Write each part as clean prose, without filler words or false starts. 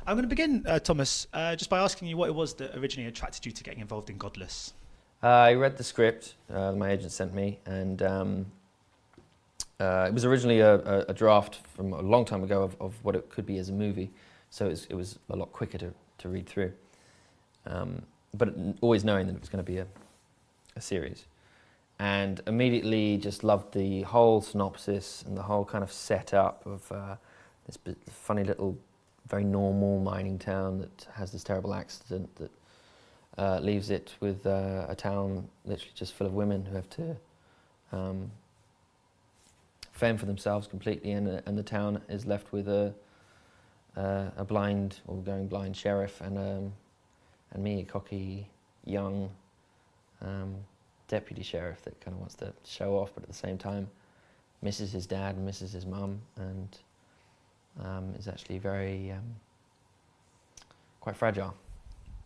I'm going to begin, Thomas, just by asking you what it was that originally attracted you to getting involved in Godless. I read the script my agent sent me, and it was originally a draft from a long time ago of what it could be as a movie, so it was a lot quicker to read through. But always knowing that it was going to be a series. And immediately just loved the whole synopsis and the whole kind of setup of this funny little, very normal mining town that has this terrible accident that leaves it with a town literally just full of women who have to fend for themselves completely, and the town is left with a blind or going blind sheriff and me, a cocky young deputy sheriff that kind of wants to show off, but at the same time misses his dad and misses his mum, and is actually very quite fragile.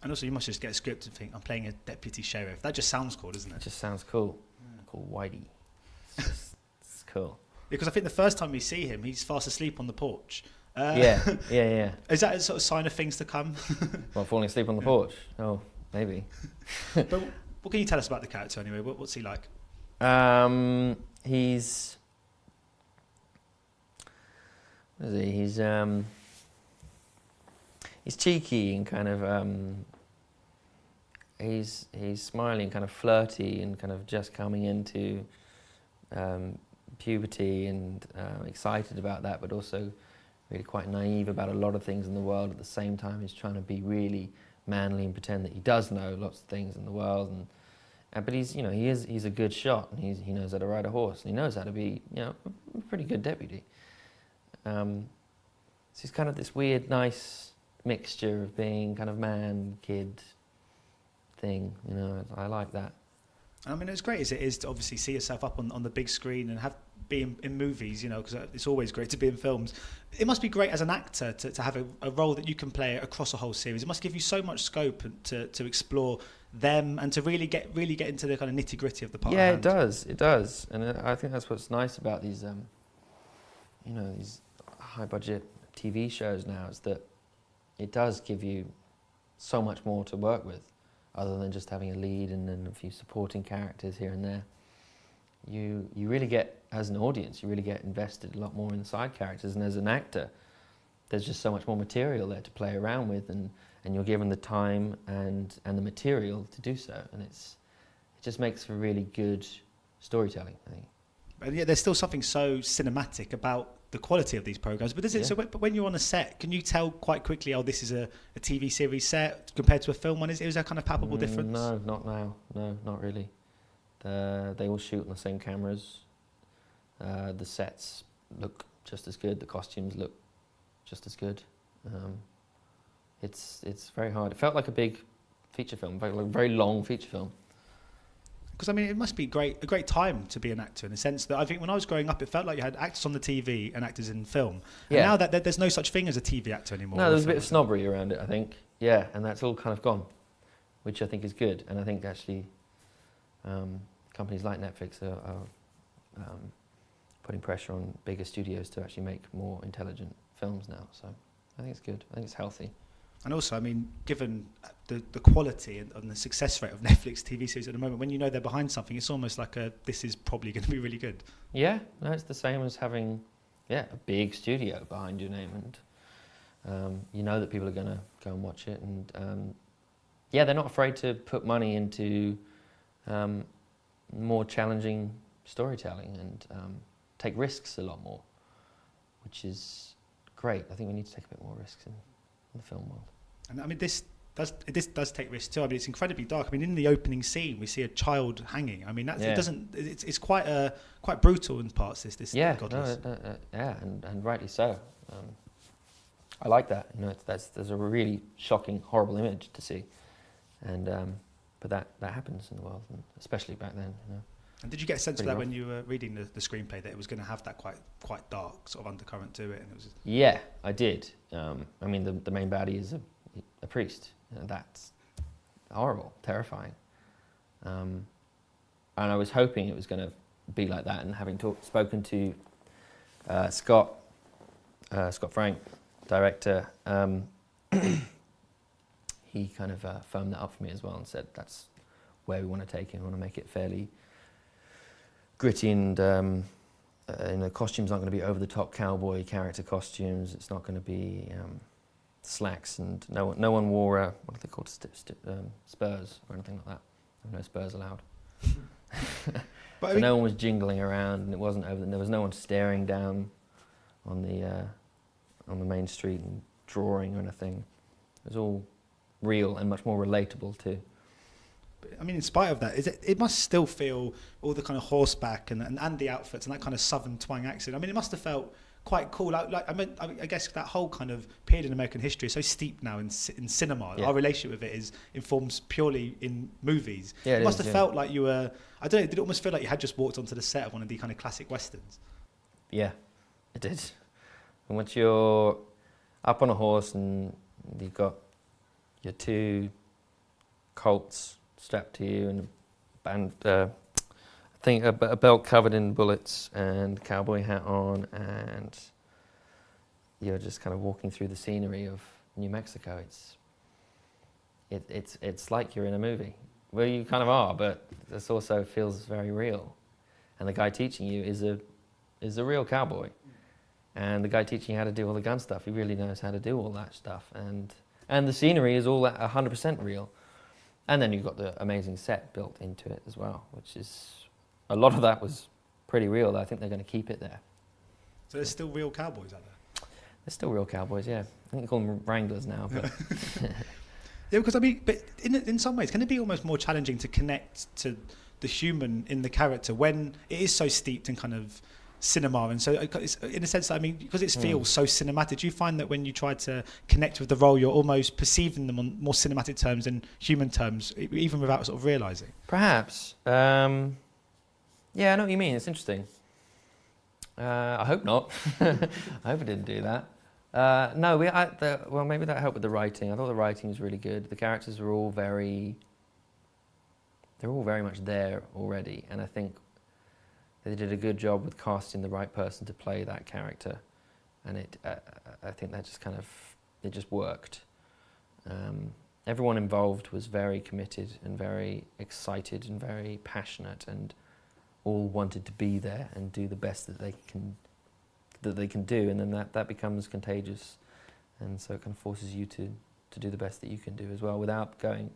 And also, you must just get a script and think, I'm playing a deputy sheriff. That just sounds cool, doesn't it? It just sounds cool. Yeah. Called Whitey. It's cool. Because I think the first time we see him, he's fast asleep on the porch. Yeah. Is that a sort of sign of things to come? Well, falling asleep on the porch? Oh, maybe. But what can you tell us about the character anyway? What's he like? He's... What is he? He's cheeky and kind of... He's smiling, kind of flirty, and kind of just coming into puberty, and excited about that, but also really quite naive about a lot of things in the world. At the same time, he's trying to be really manly and pretend that he does know lots of things in the world. And but he's a good shot, and he knows how to ride a horse, and he knows how to be a pretty good deputy. So he's kind of this weird, nice mixture of being kind of man, kid thing. I like that. I mean, as great as it is to obviously see yourself up on the big screen and be in movies, because it's always great to be in films. It must be great as an actor to have a role that you can play across a whole series. It must give you so much scope to explore them and to really get into the kind of nitty gritty of the part. Yeah, it does, and I think that's what's nice about these, these high budget TV shows now, is that it does give you so much more to work with, other than just having a lead and then a few supporting characters here and there. You really get, as an audience, you really get invested a lot more in the side characters, and as an actor, there's just so much more material there to play around with, and you're given the time and the material to do so, and it just makes for really good storytelling, I think. And yet there's still something so cinematic about the quality of these programs. But so when you're on a set, can you tell quite quickly, this is a TV series set compared to a film one? Is there a kind of palpable difference? No, not now. No, not really. They all shoot on the same cameras. The sets look just as good. The costumes look just as good. It's very hard. It felt like a big feature film, like a very long feature film. Because it must be a great time to be an actor, in the sense that I think when I was growing up, it felt like you had actors on the TV and actors in film. And now that there's no such thing as a TV actor anymore. No, there's a bit of snobbery around it, I think. Yeah, and that's all kind of gone, which I think is good. And I think actually companies like Netflix are putting pressure on bigger studios to actually make more intelligent films now. So I think it's good. I think it's healthy. And also, given the quality and the success rate of Netflix TV series at the moment, when you know they're behind something, it's almost like this is probably going to be really good. Yeah, no, it's the same as having a big studio behind your name, and you know that people are going to go and watch it, and they're not afraid to put money into more challenging storytelling and take risks a lot more, which is great. I think we need to take a bit more risks in the film world. And this does take risks too. It's incredibly dark. In the opening scene, we see a child hanging. It doesn't. It's quite brutal in parts. This Godless. And rightly so. I like that. There's a really shocking, horrible image to see, and but that happens in the world, and especially back then. And did you get a sense of that when you were reading the screenplay, that it was going to have that quite dark sort of undercurrent to it? And it was... Yeah, I did. The main baddie is a priest. That's horrible, terrifying. And I was hoping it was going to be like that. And having spoken to Scott Frank, director, he kind of firmed that up for me as well and said that's where we want to take it. We want to make it fairly gritty and costumes aren't going to be over-the-top cowboy character costumes. It's not going to be slacks, and no one wore what are they called, spurs or anything like that. No spurs allowed. But so no one was jingling around, and it wasn't over. There was no one staring down on the main street and drawing or anything. It was all real and much more relatable too. I mean, in spite of that, it must still feel all the kind of horseback and the outfits and that kind of southern twang accent. I mean, it must have felt quite cool. I guess that whole kind of period in American history is so steep now in cinema. Yeah. Our relationship with it is informed purely in movies. Yeah, it must have felt like you were, I don't know, did it almost feel like you had just walked onto the set of one of the kind of classic westerns? Yeah, it did. And once you're up on a horse and you've got your two Colts strapped to you and a belt covered in bullets and cowboy hat on, and you're just kind of walking through the scenery of New Mexico. It's like you're in a movie. Well, you kind of are, but this also feels very real. And the guy teaching you is a real cowboy, and the guy teaching you how to do all the gun stuff, he really knows how to do all that stuff, and the scenery is all 100% real. And then you've got the amazing set built into it as well, which is, a lot of that was pretty real. I think they're going to keep it there. So there's still real cowboys out there? There's still real cowboys, yeah. I think they call them Wranglers now. But Yeah, because I mean, but in some ways, can it be almost more challenging to connect to the human in the character when it is so steeped in kind of cinema, and so it's, in a sense, I mean, because it feels so cinematic, do you find that when you try to connect with the role, you're almost perceiving them on more cinematic terms than human terms, even without sort of realising? Perhaps. Yeah, I know what you mean. It's interesting. I hope not. I hope it didn't do that. No, well, maybe that helped with the writing. I thought the writing was really good. The characters were all they're all very much there already, and I think they did a good job with casting the right person to play that character, and I think that just it just worked. Everyone involved was very committed and very excited and very passionate, and all wanted to be there and do the best that they can do, and then that becomes contagious, and so it kind of forces you to do the best that you can do as well without going.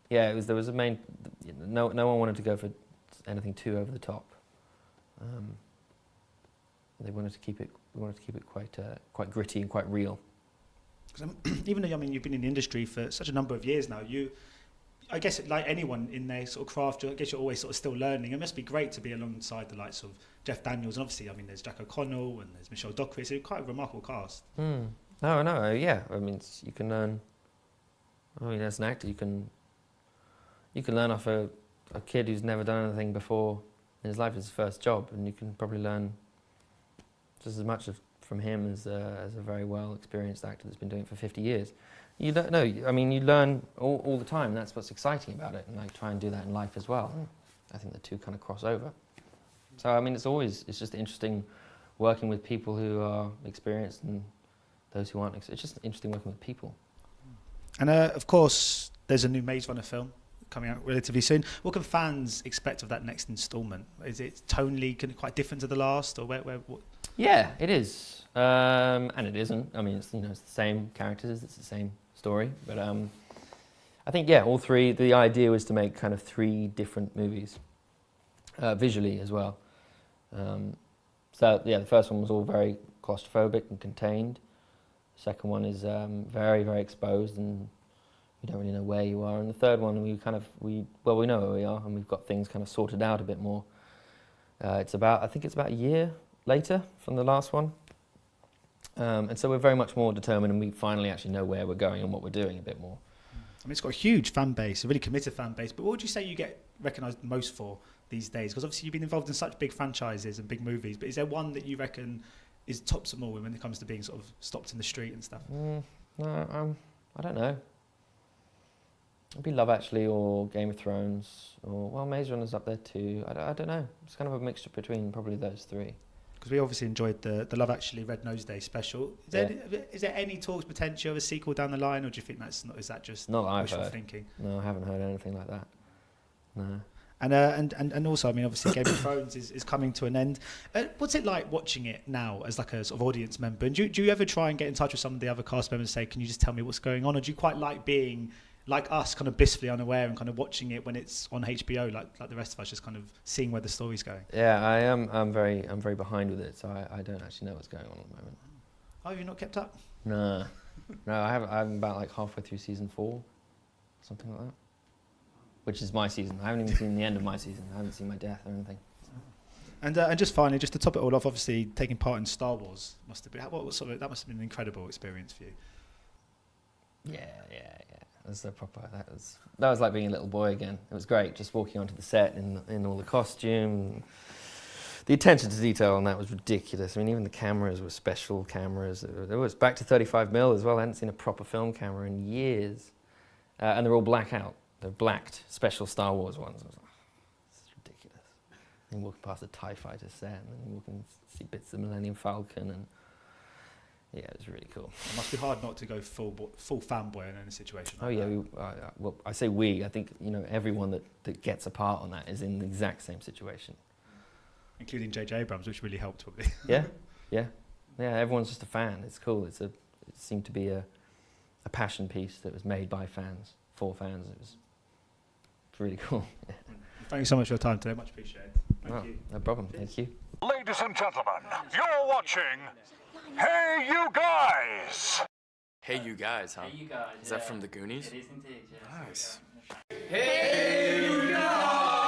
Yeah, there was a main. No one wanted to go for anything too over the top. They wanted to keep it. We wanted to keep it quite gritty and quite real. Because even though, I mean, you've been in the industry for such a number of years now, I guess like anyone in their sort of craft, I guess you're always sort of still learning. It must be great to be alongside the likes of Jeff Daniels, and obviously, I mean, there's Jack O'Connell and there's Michelle Dockery. So quite a remarkable cast. No, yeah. I mean, you can learn. I mean, as an actor, you can learn off a kid who's never done anything before in his life. It's his first job, and you can probably learn just as much from him as a very well experienced actor that's been doing it for 50 years. You don't know. I mean, you learn all the time. And that's what's exciting about it, and like try and do that in life as well. I think the two kind of cross over. So I mean, it's just interesting working with people who are experienced and those who aren't. It's just interesting working with people. And of course, there's a new Maze Runner film coming out relatively soon. What can fans expect of that next instalment? Is it tonally quite different to the last, or what? Yeah, it is, and it isn't. I mean, it's it's the same characters, it's the same story, but I think all three. The idea was to make kind of three different movies, visually as well. So the first one was all very claustrophobic and contained. The second one is very, very exposed, and you don't really know where you are. And the third one, we know where we are, and we've got things kind of sorted out a bit more. I think it's about a year later from the last one. And so we're very much more determined, and we finally actually know where we're going and what we're doing a bit more. I mean, it's got a huge fan base, a really committed fan base, but what would you say you get recognised most for these days? Because obviously you've been involved in such big franchises and big movies, but is there one that you reckon is tops them all when it comes to being sort of stopped in the street and stuff? No, I don't know. It'd be Love Actually or Game of Thrones, or Maze Runner's up there too. I don't know. It's kind of a mixture between probably those three. because we obviously enjoyed the Love Actually Red Nose Day special. Is there any talks potential of a sequel down the line, or do you think that's not? Is that just not that I've wishful heard. thinking? No, I haven't heard anything like that. No. And also, I mean, obviously, Game of Thrones is coming to an end. What's it like watching it now as like a sort of audience member? And do you ever try and get in touch with some of the other cast members and say, can you just tell me what's going on? Or do you quite like being like us, kind of blissfully unaware and kind of watching it when it's on HBO, like the rest of us, just kind of seeing where the story's going? Yeah, I am. I'm very behind with it, so I don't actually know what's going on at the moment. Oh, have you not kept up? No, I haven't. I'm about like halfway through season 4, something like that. Which is my season. I haven't even seen the end of my season. I haven't seen my death or anything. And just finally, just to top it all off, obviously taking part in Star Wars must have been that must have been an incredible experience for you. Yeah. That was like being a little boy again. It was great, just walking onto the set in all the costume. The attention to detail on that was ridiculous. I mean, even the cameras were special cameras. It was back to 35mm as well. I hadn't seen a proper film camera in years, and they're all blackout. They're blacked, special Star Wars ones. I was like, this is ridiculous. And walking past the TIE Fighter set, and then you can see bits of the Millennium Falcon, and yeah, it was really cool. It must be hard not to go full fanboy in any situation. Oh yeah, well, I say we. I think everyone that gets a part on that is in the exact same situation, including J.J. Abrams, which really helped probably. Yeah. Everyone's just a fan. It's cool. It seemed to be a passion piece that was made by fans for fans. It was really cool. Thank you so much for your time today. Much appreciated. Thank you. No problem. Thank you. Ladies and gentlemen, you're watching Hey You Guys! Hey You Guys, huh? Hey You Guys. Is that from the Goonies? It is indeed, yeah. Nice. Hey You Guys!